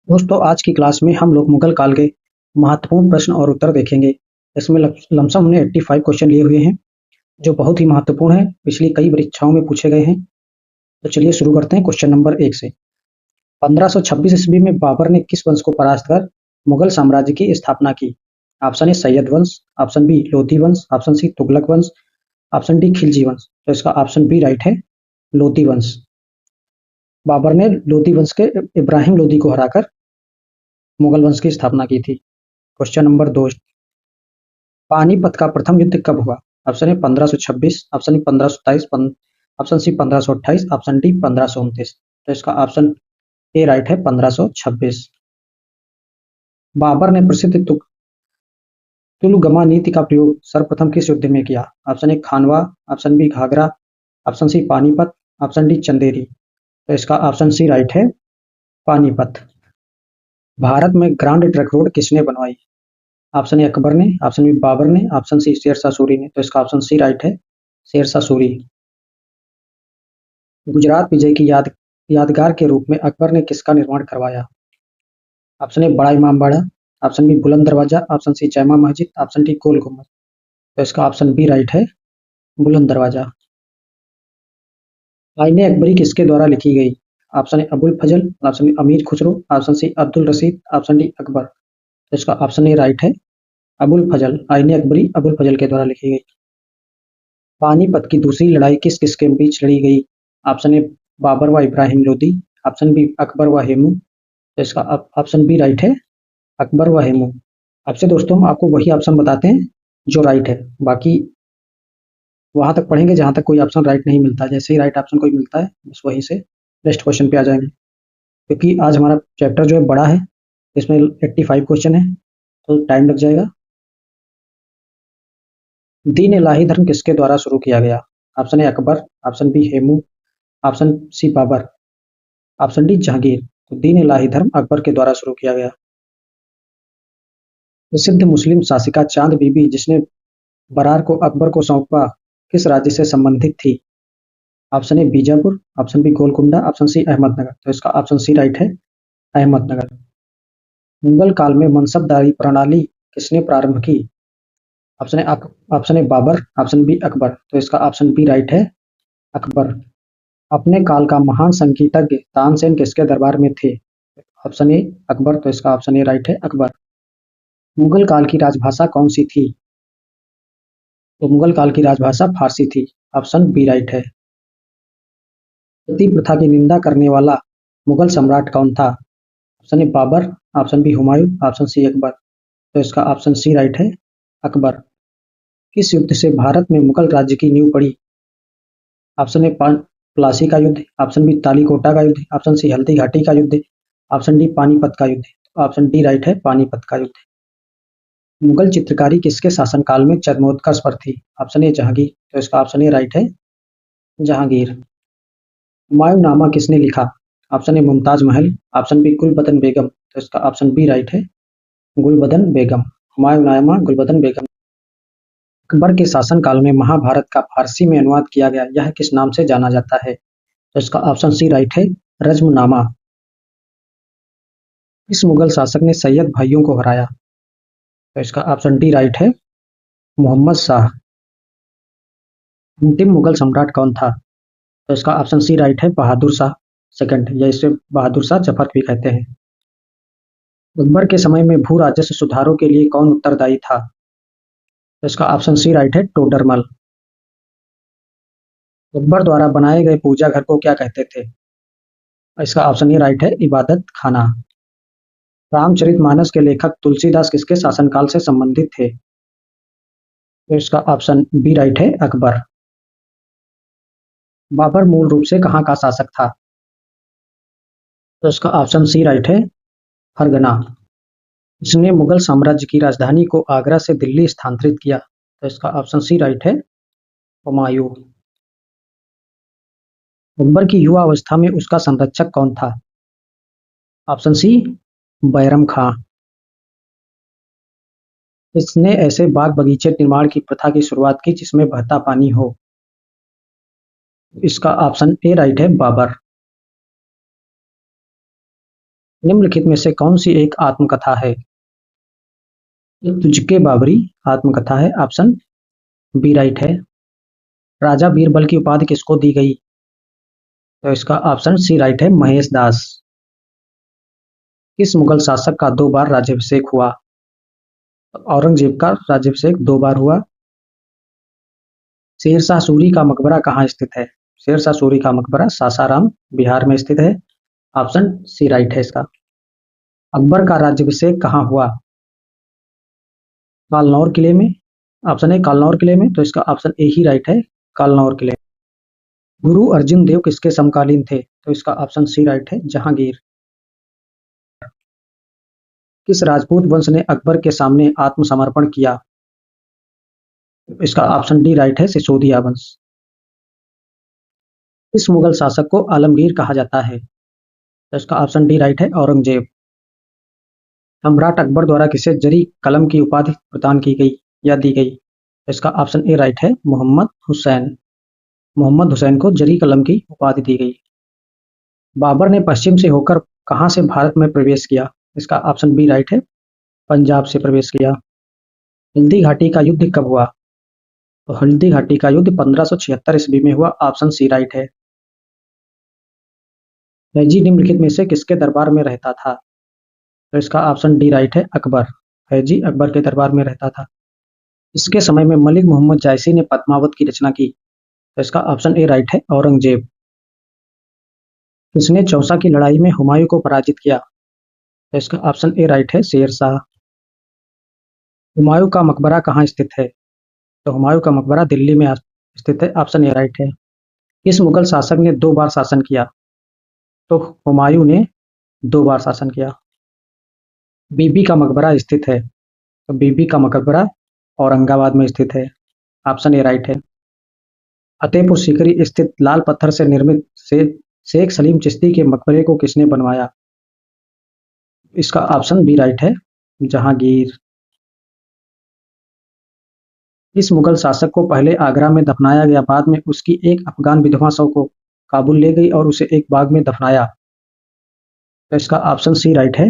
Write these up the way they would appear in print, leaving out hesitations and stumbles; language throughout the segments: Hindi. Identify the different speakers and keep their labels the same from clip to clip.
Speaker 1: दोस्तों आज की क्लास में हम लोग मुगल काल के महत्वपूर्ण प्रश्न और उत्तर देखेंगे। इसमें लमसम हमने 85 क्वेश्चन लिए हुए हैं जो बहुत ही महत्वपूर्ण है, पिछली कई परीक्षाओं में पूछे गए हैं। तो चलिए शुरू करते हैं क्वेश्चन नंबर 1 से। 1526 ईस्वी में बाबर ने किस वंश को परास्त कर मुगल साम्राज्य की स्थापना की? ऑप्शन ए सैयद वंश, ऑप्शन बी लोधी वंश, ऑप्शन सी तुगलक वंश, ऑप्शन डी खिलजी वंश। तो इसका ऑप्शन बी राइट है, लोधी वंश। बाबर ने लोधी वंश के इब्राहिम लोधी को हराकर मुगल वंश की स्थापना की थी। क्वेश्चन नंबर 2, पानीपत का प्रथम युद्ध कब हुआ? Option A 1526, option B 1527, option C 1528, option D 1529। तो इसका ऑप्शन ए राइट है, 1526। बाबर ने प्रसिद्ध तुलगमा नीति का प्रयोग सर्वप्रथम किस युद्ध में किया? Option A Khanwa, option B Ghaghra, option C Panipat, option D Chanderi. तो इसका ऑप्शन सी राइट है, पानीपत। भारत में ग्रांड ट्रंक रोड किसने बनवाई? ऑप्शन ए अकबर ने, ऑप्शन बी बाबर ने, ऑप्शन सी शेरशाह सूरी ने। तो इसका ऑप्शन सी राइट है, शेरशाह सूरी। गुजरात विजय की यादगार के रूप में अकबर ने किसका निर्माण करवाया? ऑप्शन ए बड़ा इमामबाड़ा, ऑप्शन बी बुलंद दरवाजा, ऑप्शन सी जमा मस्जिद, ऑप्शन डी गोल गुम्बद। तो इसका ऑप्शन बी राइट है, बुलंद दरवाजा। आईने अकबरी किसके द्वारा लिखी गई? Option A Abul Fazal, option B Amir Khusro, option C Abdul Rashid, option D Akbar. तो इसका ऑप्शन ए राइट है, अबुल फजल। आईने अकबरी अबुल फजल के द्वारा लिखी गई। पानीपत की दूसरी लड़ाई किस किसके बीच लड़ी गई? ऑप्शन ए बाबर व इब्राहिम लोदी, ऑप्शन बी अकबर व हेमू। तो इसका ऑप्शन बी राइट है, अकबर व हेमू। आपसे दोस्तों हम आपको वही ऑप्शन बताते हैं जो राइट है, बाकी वहां तक पढ़ेंगे जहां तक कोई ऑप्शन राइट नहीं मिलता। जैसे ही राइट ऑप्शन कोई मिलता है बस वहीं से नेक्स्ट क्वेश्चन पे आ जाएंगे, क्योंकि आज हमारा चैप्टर जो है बड़ा है, इसमें 85 क्वेश्चन है तो टाइम लग जाएगा। दीन इलाही धर्म किसके द्वारा शुरू किया गया? Option A Akbar, option B Hemu, option C Babur, option D Jahangir. तो दीन इलाही धर्म अकबर के द्वारा शुरू किया गया। प्रसिद्ध मुस्लिम शासिका चांद बीबी जिसने बरार को अकबर को सौंपा किस राज्य से संबंधित थी? Option A Bijapur, option B Golconda, option C Ahmednagar. तो इसका ऑप्शन सी राइट है, अहमदनगर। मुगल काल में मनसबदारी प्रणाली किसने प्रारंभ की? Option A Babur, option B Akbar. तो इसका ऑप्शन बी राइट है, अकबर। अपने काल का महान संगीतज्ञ तानसेन किसके दरबार में थे? Option A Akbar. तो इसका ऑप्शन ए राइट है, अकबर। मुगल काल की राजभाषा कौन सी थी? तो मुगल काल की राजभाषा फारसी थी। ऑप्शन बी राइट है। सती प्रथा की निंदा करने वाला मुगल सम्राट कौन था? Option A Babur, option B Humayun, option C Akbar. तो इसका ऑप्शन सी राइट है, अकबर। किस युद्ध से भारत में मुगल राज्य की नींव पड़ी? ऑप्शन ए प्लासी का युद्ध, ऑप्शन बी तालीकोटा का युद्ध, ऑप्शन सी हल्दी घाटी का युद्ध, ऑप्शन डी पानीपत का युद्ध। ऑप्शन डी राइट है, पानीपत का युद्ध। मुगल चित्रकारी किसके शासनकाल में चरमोत्कर्ष पर थी? ऑप्शन ए जहांगीर। तो इसका ऑप्शन ए राइट है, जहांगीर। हुमायूंनामा किसने लिखा? Option A Mumtaz Mahal, option B Gulbadan बेगम। तो इसका ऑप्शन बी राइट है, गुलबदन बेगम। हुमायूंनामा गुलबदन बेगम। अकबर के शासनकाल में महाभारत का फारसी में अनुवाद किया गया, यह किस नाम से जाना जाता है? तो इसका ऑप्शन सी राइट है, रज्मनामा। इस मुगल शासक ने सैयद भाइयों को हराया? तो इसका ऑप्शन डी राइट है, मोहम्मद शाह। अंतिम मुगल सम्राट कौन था? तो इसका ऑप्शन सी राइट है, बहादुर शाह सेकंड, या इसे बहादुर शाह जफर भी कहते हैं। अकबर के समय में भू राजस्व सुधारों के लिए कौन उत्तरदायी था? तो इसका ऑप्शन सी राइट है, टोडरमल। अकबर द्वारा बनाए गए पूजा घर को क्या कहते थे? इसका ऑप्शन ए राइट है, इबादत खाना। रामचरितमानस के लेखक तुलसीदास किसके शासनकाल से संबंधित थे? तो इसका ऑप्शन बी राइट है, अकबर। बाबर मूल रूप से कहाँ का शासक था? तो इसका ऑप्शन सी राइट है, फरगना। इसने मुगल साम्राज्य की राजधानी को आगरा से दिल्ली स्थानांतरित किया? तो इसका ऑप्शन सी राइट है, हुमायूं। अकबर की युवा अवस्था में उसका संरक्षक कौन था? ऑप्शन सी, बैरम खां। इसने ऐसे बाग बगीचे निर्माण की प्रथा की शुरुआत की जिसमें बहता पानी हो? इसका ऑप्शन ए राइट है, बाबर। निम्नलिखित में से कौन सी एक आत्मकथा है? तुझके बाबरी आत्मकथा है, ऑप्शन बी राइट है। राजा बीरबल की उपाधि किसको दी गई? तो इसका ऑप्शन सी राइट है, महेश दास। किस मुगल शासक का 2 बार राज्याभिषेक हुआ? औरंगजेब का राज्याभिषेक 2 बार हुआ। शेरशाह सूरी का मकबरा कहाँ स्थित है? शेरशाह सूरी का मकबरा सासाराम, बिहार में स्थित है। ऑप्शन सी राइट है इसका। अकबर का राज्याभिषेक कहाँ हुआ? कालनौर किले में। ऑप्शन ए कालनौर किले में, तो इसका ऑप्शन ए ही राइट है, कालनौर किले। गुरु अर्जुन देव किसके समकालीन थे? तो इसका ऑप्शन सी राइट है, जहांगीर। किस राजपूत वंश ने अकबर के सामने आत्मसमर्पण किया? इसका ऑप्शन डी राइट है, सिसोदिया वंश। इस मुगल शासक को आलमगीर कहा जाता है? तो इसका ऑप्शन डी राइट है, औरंगजेब। सम्राट अकबर द्वारा किसे जरी कलम की उपाधि प्रदान की गई या दी गई? इसका ऑप्शन ए राइट है, मोहम्मद हुसैन। मोहम्मद हुसैन को जरी कलम की उपाधि दी गई। बाबर ने पश्चिम से होकर कहां से भारत में प्रवेश किया? इसका ऑप्शन बी राइट है, पंजाब से प्रवेश किया। हल्दी घाटी का युद्ध कब हुआ? तो हल्दी घाटी का युद्ध 1576 ईस्वी में हुआ। ऑप्शन सी राइट है। फैजी निम्नलिखित में से किसके दरबार में रहता था? तो इसका ऑप्शन डी राइट है, अकबर। फैजी अकबर के दरबार में रहता था। इसके समय में मलिक मोहम्मद जायसी ने पद्मावत की रचना की? तो इसका ऑप्शन ए राइट है, औरंगजेब। किसने चौसा की लड़ाई में हुमायूं को पराजित किया? तो इसका ऑप्शन ए राइट है, शेरशाह। हुमायूं का मकबरा कहाँ स्थित है? तो हुमायूं का मकबरा दिल्ली में स्थित है। ऑप्शन ए राइट है। किस मुगल शासक ने 2 बार शासन किया? तो हुमायूं ने 2 बार शासन किया। बीबी का मकबरा स्थित है? तो बीबी का मकबरा औरंगाबाद में स्थित है। ऑप्शन ए राइट है। फतेहपुर सीकरी स्थित लाल पत्थर से निर्मित शेख सलीम चिश्ती के मकबरे को किसने बनवाया? इसका ऑप्शन बी राइट है, जहांगीर। इस मुगल शासक को पहले आगरा में दफनाया गया, बाद में उसकी एक अफगान विधवा शव को काबुल ले गई और उसे एक बाग में दफनाया। तो इसका ऑप्शन सी राइट है,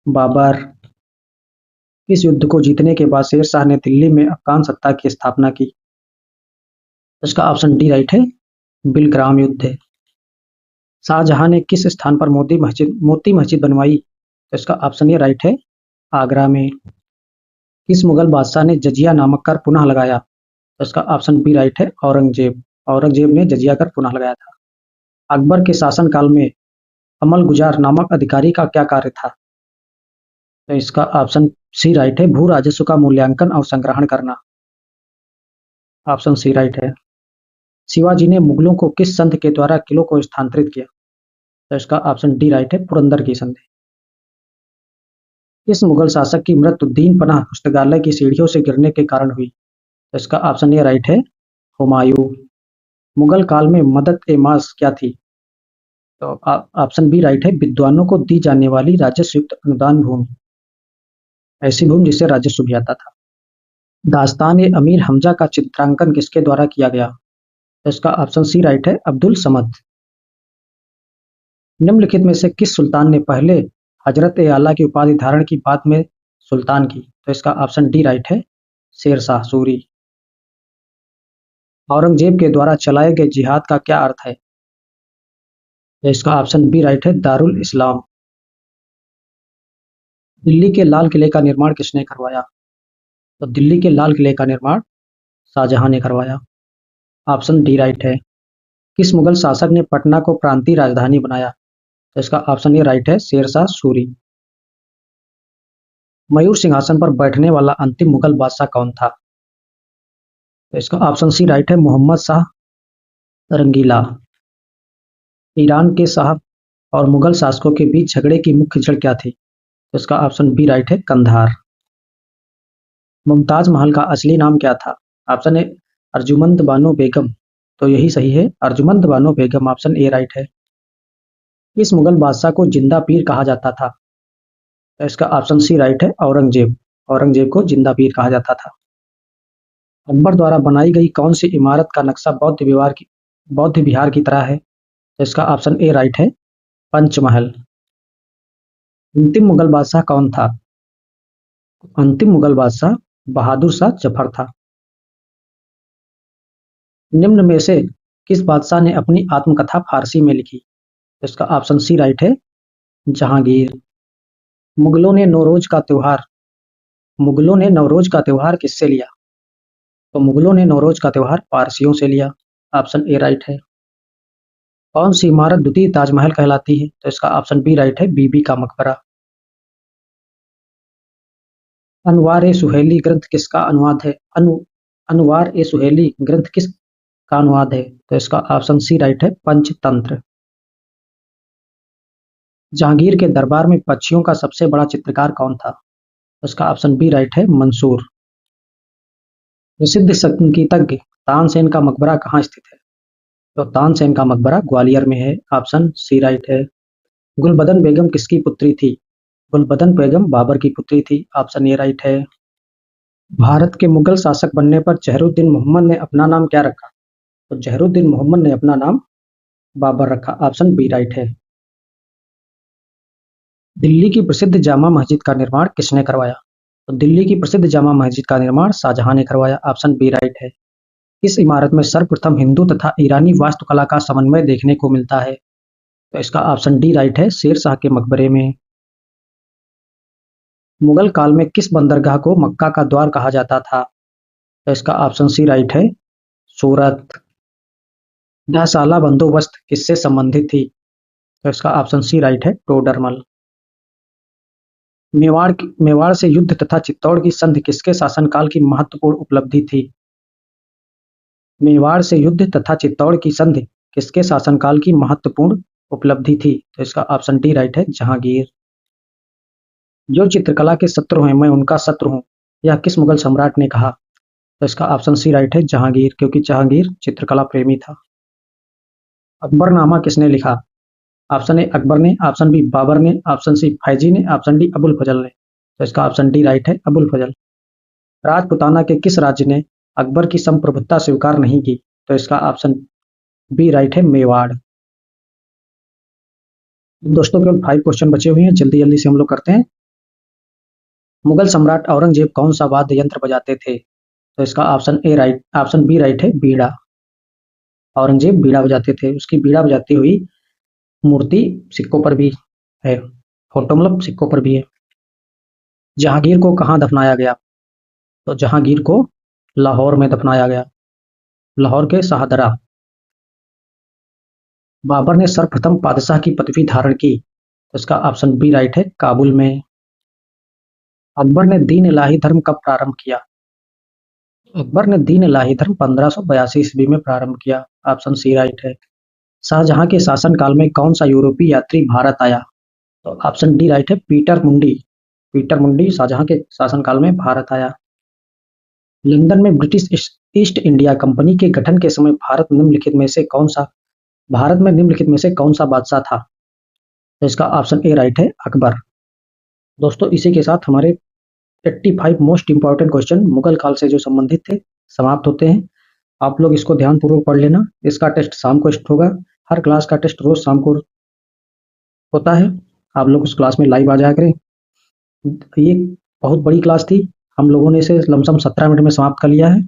Speaker 1: बाबर। इस युद्ध को जीतने के बाद शेर शाह ने दिल्ली में अफगान सत्ता की स्थापना की। तो इसका ऑप्शन डी राइट है, बिलग्राम युद्ध। शाहजहां ने किस स्थान पर मोती मस्जिद बनवाई? तो इसका ऑप्शन ए राइट है, आगरा में। किस मुगल बादशाह ने जजिया नामक कर पुनः लगाया? तो इसका ऑप्शन बी राइट है, औरंगजेब। औरंगजेब ने जजिया कर पुनः लगाया था। अकबर के शासनकाल में अमल गुजार नामक अधिकारी का क्या कार्य था? तो इसका ऑप्शन सी राइट है, भू राजस्व का मूल्यांकन और संग्रहण करना। ऑप्शन सी राइट है। शिवाजी ने मुगलों को किस संधि के द्वारा किलों को स्थानांतरित किया? तो इसका ऑप्शन डी राइट है, पुरंदर की संधि। इस मुगल शासक की मृत्यु दीन पनाह पुस्तकालय की सीढ़ियों से गिरने के कारण हुई? तो इसका ऑप्शन ए राइट है, हुमायूं। मुगल काल में मदद ए मास क्या थी? तो ऑप्शन बी राइट है, विद्वानों को दी जाने वाली राजस्व युक्त अनुदान भूमि। ऐसी भूमि जिससे राजस्व भी आता था। दास्तान ए अमीर हमजा का चित्रांकन किसके द्वारा किया गया? तो इसका ऑप्शन सी राइट है, अब्दुल समद। निम्नलिखित में से किस सुल्तान ने पहले हजरत ए आला की उपाधि धारण की, बाद में सुल्तान की? तो इसका ऑप्शन डी राइट है, शेरशाह सूरी। औरंगजेब के द्वारा चलाए गए जिहाद का क्या अर्थ है? तो इसका ऑप्शन बी राइट है, दारुल इस्लाम। दिल्ली के लाल किले का निर्माण किसने करवाया? तो दिल्ली के लाल किले का निर्माण शाहजहां ने करवाया। ऑप्शन डी राइट है। किस मुगल शासक ने पटना को प्रांतीय राजधानी बनाया? तो इसका ऑप्शन ए राइट है, शेरशाह सूरी। मयूर सिंहासन पर बैठने वाला अंतिम मुगल बादशाह कौन था? तो इसका ऑप्शन सी राइट है, मोहम्मद शाह रंगीला। ईरान के शाह और मुगल शासकों के बीच झगड़े की मुख्य जड़ क्या थी? तो इसका ऑप्शन बी राइट है, कंधार। मुमताज महल का असली नाम क्या था? ऑप्शन ए अर्जुमंद बानो बेगम। तो यही सही है, Arjumand Bano Begum. Option A right है। इस मुगल बादशाह को जिंदा पीर कहा जाता था? तो इसका ऑप्शन सी राइट है, औरंगजेब। औरंगजेब को जिंदा पीर कहा जाता था। अकबर द्वारा बनाई गई कौन सी इमारत का नक्शा बौद्ध विहार की तरह है? तो इसका ऑप्शन ए राइट है, पंचमहल। अंतिम मुगल बादशाह कौन था? अंतिम मुगल बादशाह बहादुर शाह जफर था। निम्न में से किस बादशाह ने अपनी आत्मकथा फारसी में लिखी? तो इसका ऑप्शन सी राइट है, जहांगीर। मुगलों ने नौरोज का त्योहार मुगलों ने नवरोज का त्योहार किससे लिया? तो मुगलों ने नौरोज का त्योहार पारसियों से लिया। ऑप्शन ए राइट है। कौन सी इमारत द्वितीय ताजमहल कहलाती है? तो इसका ऑप्शन बी राइट है, बीबी का मकबरा। अनवार ए सुहेली ग्रंथ किसका अनुवाद है? अनवार ए सुहेली ग्रंथ किस का अनुवाद है? तो इसका ऑप्शन सी राइट है, पंचतंत्र। जहांगीर के दरबार में पक्षियों का सबसे बड़ा चित्रकार कौन था? तो इसका ऑप्शन बी राइट है, मंसूर। प्रसिद्ध संगीतज्ञ तानसेन का मकबरा कहाँ स्थित है? तो तानसेन का मकबरा ग्वालियर में है। ऑप्शन सी राइट है। गुलबदन बेगम किसकी पुत्री थी? गुलबदन बेगम बाबर की पुत्री थी। ऑप्शन ए राइट है। भारत के मुगल शासक बनने पर जहरुद्दीन मोहम्मद ने अपना नाम क्या रखा? तो जहरुद्दीन मोहम्मद ने अपना नाम बाबर रखा। ऑप्शन बी राइट है। दिल्ली की प्रसिद्ध जामा मस्जिद का निर्माण किसने करवाया? तो दिल्ली की प्रसिद्ध जामा मस्जिद का निर्माण शाहजहां ने करवाया। ऑप्शन बी राइट है। इस इमारत में सर्वप्रथम हिंदू तथा ईरानी वास्तुकला का समन्वय देखने को मिलता है? तो इसका ऑप्शन डी राइट है, शेर शाह के मकबरे में। मुगल काल में किस बंदरगाह को मक्का का द्वार कहा जाता था? तो इसका ऑप्शन सी राइट है, सूरत। दहसाला बंदोबस्त किससे संबंधित थी? तो इसका ऑप्शन सी राइट है, टोडरमल। मेवाड़ से युद्ध तथा चित्तौड़ की संधि किसके शासनकाल की महत्वपूर्ण उपलब्धि थी? मेवाड़ से युद्ध तथा चित्तौड़ की संधि किसके शासनकाल की महत्वपूर्ण उपलब्धि थी? तो इसका ऑप्शन डी राइट है, जहांगीर। जो चित्रकला के शत्रु हैं मैं उनका शत्रु हूँ, यह किस मुगल सम्राट ने कहा? तो इसका ऑप्शन सी राइट है, जहांगीर, क्योंकि जहांगीर चित्रकला प्रेमी था। अकबरनामा किसने लिखा? ऑप्शन ए अकबर ने, ऑप्शन बी बाबर ने, ऑप्शन सी फैजी ने, ऑप्शन डी अबुल फजल ने। तो इसका ऑप्शन डी राइट है, अबुल फजल। राजपुताना के किस राज्य ने अकबर की संप्रभुता स्वीकार नहीं की? तो इसका ऑप्शन बी राइट है, मेवाड़। दोस्तों केवल 5 क्वेश्चन बचे हुए हैं, जल्दी जल्दी से हम लोग करते हैं। मुगल सम्राट औरंगजेब कौन सा वाद्य यंत्र बजाते थे? तो इसका ऑप्शन बी राइट है, बीड़ा। औरंगजेब बीड़ा बजाते थे। उसकी बीड़ा बजाती हुई मूर्ति सिक्कों पर भी है, फोटो मतलब सिक्कों पर भी है। जहांगीर को कहाँ दफनाया गया? तो जहांगीर को लाहौर में दफनाया गया, लाहौर के शाहदरा। बाबर ने सर्वप्रथम पादशाह की पदवी धारण की? तो इसका ऑप्शन बी राइट है, काबुल में। अकबर ने दीन इलाही धर्म कब प्रारंभ किया? अकबर ने दीन इलाही धर्म 1582 ईस्वी में प्रारंभ किया। ऑप्शन सी राइट है। शाहजहां के शासनकाल में कौन सा यूरोपीय यात्री भारत आया? तो ऑप्शन डी राइट है, पीटर मुंडी। पीटर मुंडी शाहजहां के शासनकाल में भारत आया। लंदन में ब्रिटिश ईस्ट इंडिया कंपनी के गठन के समय भारत में निम्नलिखित में से कौन सा बादशाह था? तो इसका ऑप्शन ए राइट है, अकबर। दोस्तों इसी के साथ हमारे 85 मोस्ट इंपॉर्टेंट क्वेश्चन मुगल काल से जो संबंधित थे समाप्त होते हैं। आप लोग इसको ध्यानपूर्वक पढ़ लेना। इसका टेस्ट शाम को होगा। हर क्लास का टेस्ट रोज शाम को होता है। आप लोग उस क्लास में लाइव आ जाया करें। ये बहुत बड़ी क्लास थी, हम लोगों ने इसे लमसम 17 मिनट में समाप्त कर लिया है।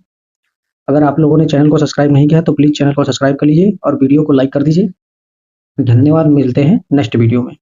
Speaker 1: अगर आप लोगों ने चैनल को सब्सक्राइब नहीं किया तो प्लीज़ चैनल को सब्सक्राइब कर लीजिए और वीडियो को लाइक कर दीजिए। धन्यवाद, मिलते हैं नेक्स्ट वीडियो में।